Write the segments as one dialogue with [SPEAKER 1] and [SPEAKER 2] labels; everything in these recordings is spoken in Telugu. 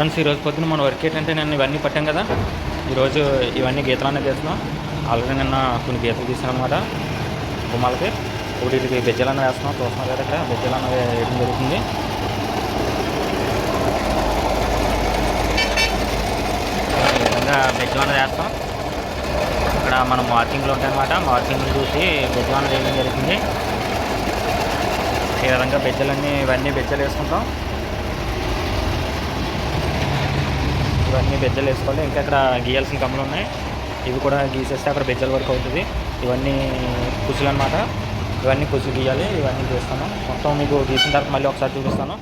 [SPEAKER 1] ఫ్రెండ్స్ ఈరోజు పొద్దున మన వర్క్ ఏంటంటే నేను ఇవన్నీ పట్టాం కదా, ఈరోజు ఇవన్నీ గీతలు అనేది తీస్తున్నాం. ఆల్రెడీ నిన్న కొన్ని గీతలు తీసాను అనమాట గుమ్మాలకి. వీటికి బెజ్జలు అన్నది వేస్తున్నాం. చూస్తున్నాం కదా ఇక్కడ బెజ్జలు అన్నది వేయడం జరుగుతుంది. ఈ విధంగా బెజ్జలు అన్నది వేస్తాం. ఇక్కడ మనం మార్కింగ్లు ఉంటాయన్నమాట, మార్కింగ్లు చూసి బెజ్జలు అన్నది వేయడం జరుగుతుంది. ఈ విధంగా బెజ్జలన్నీ ఇవన్నీ బెజ్జలు వేసుకుంటాం. ఇవన్నీ బెజ్జలు వేసుకోవాలి. ఇంకా ఇక్కడ గీయాల్సిన కమ్మలు ఉన్నాయి, ఇవి కూడా గీసేస్తే అక్కడ బెజ్జల వరకు అవుతుంది. ఇవన్నీ కుసులు అనమాట, ఇవన్నీ కుసులు గీయాలి. ఇవన్నీ చేస్తాను. మొత్తం మీకు గీసిన తర్వాత మళ్ళీ ఒకసారి చూపిస్తాను.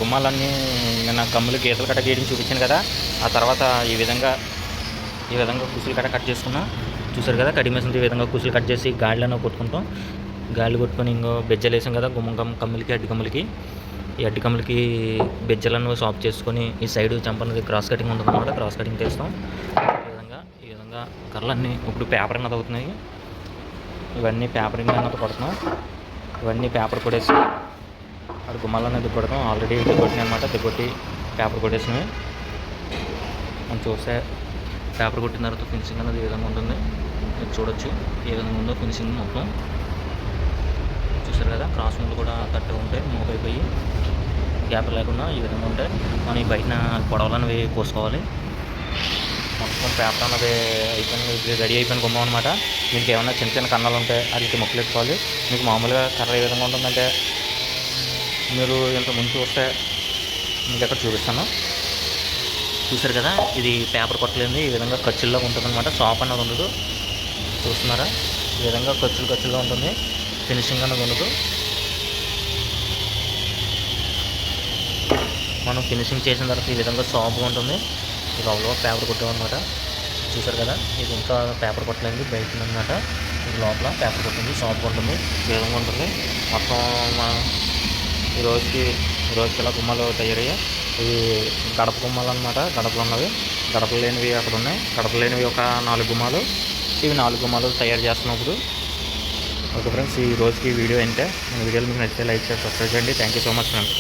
[SPEAKER 1] గుమ్మాలన్నీ నిన్న కమ్ములు గీతలు కట్ట గీయడం చూపించాను కదా. ఆ తర్వాత ఈ విధంగా కుసులు కట్ చేసుకున్నా. చూసారు కదా, కటింగ్ మెషిన్తో ఈ విధంగా కుసులు కట్ చేసి గాడిలను కొట్టుకుంటాం. గాళ్ళు కొట్టుకొని ఇంకో బెజ్జలు వేసాం కదా కమ్ములకి, అడ్డు కమ్ములకి. ఈ అడ్డు కమ్ములకి బెజ్జలను సాఫ్ చేసుకొని ఈ సైడ్ చంపనది క్రాస్ కటింగ్ ఉంటుంది అనమాట, క్రాస్ కటింగ్ చేస్తాం. ఈ విధంగా కర్రలన్నీ ఇప్పుడు పేపర్ అన్నది అవుతున్నాయి. ఇవన్నీ పేపరింగ్ అన్నది కొడుతున్నాం. ఇవన్నీ పేపర్ కొట్టేసి అది గుమ్మాలనే దిగ్గొడతాం. ఆల్రెడీ దిగ్గొట్టినాయి అనమాట, దిగ్గొట్టి పేపర్ కొట్టేసినవి. మనం చూస్తే పేపర్ కొట్టిన తర్వాత ఫినిషింగ్ అనేది ఈ విధంగా ఉంటుంది. మీరు చూడొచ్చు ఏ విధంగా ఉందో ఫినిషింగ్ మొత్తం. చూసారు కదా, క్రాస్ ముందు కూడా కరెక్ట్గా ఉంటాయి, మూవ్ అయిపోయి గ్యాప్ లేకుండా ఈ విధంగా ఉంటాయి. మనం ఈ బయటన పొడవలనేవి కోసుకోవాలి. మొత్తం పేపర్ అన్నది అయిపోయింది, రెడీ అయిపోయిన గుమ్మం అనమాట. మీకు ఏమైనా చిన్న చిన్న కన్నాలు ఉంటాయి, వాటికి మొక్కలు ఎత్తుకోవాలి. మీకు మామూలుగా కర్ర ఏ విధంగా ఉంటుందంటే మీరు ఇంత ముందు చూస్తే మీకు ఎక్కడ చూపిస్తాను. చూసారు కదా, ఇది పేపర్ కొట్టలేదు, ఈ విధంగా ఖర్చుల్లో ఉంటుంది అనమాట. షాప్ అన్నది ఉండదు. చూస్తున్నారా, ఈ విధంగా ఖర్చులుగా ఉంటుంది. ఫినిషింగ్ అన్నది ఉండదు. మనం ఫినిషింగ్ చేసిన తర్వాత ఈ విధంగా షాప్గా ఉంటుంది. ఇది లోపల పేపర్ కొట్టామన్నమాట. చూసారు కదా, ఇది ఇంకా పేపర్ కొట్టలేదు, బయట అనమాట. ఇది లోపల పేపర్ కొట్టింది, షాప్గా ఉంటుంది. ఈ విధంగా ఉంటుంది మొత్తం. ఈరోజుకి ఇలా గుమ్మాలు తయారయ్యాయి. ఇవి గడప గుమ్మాలు అనమాట. గడపలు ఉన్నవి, గడపలు లేనివి అక్కడ ఉన్నాయి. గడపలు లేనివి ఒక 4 గుమ్మాలు. ఇవి 4 గుమ్మాలు తయారు చేస్తున్నప్పుడు. ఓకే ఫ్రెండ్స్, ఈ రోజుకి వీడియో అంటే వీడియోలు మీకు నచ్చితే లైక్ చేసి సబ్స్క్రైబ్ చేయండి. Thank you so much friends.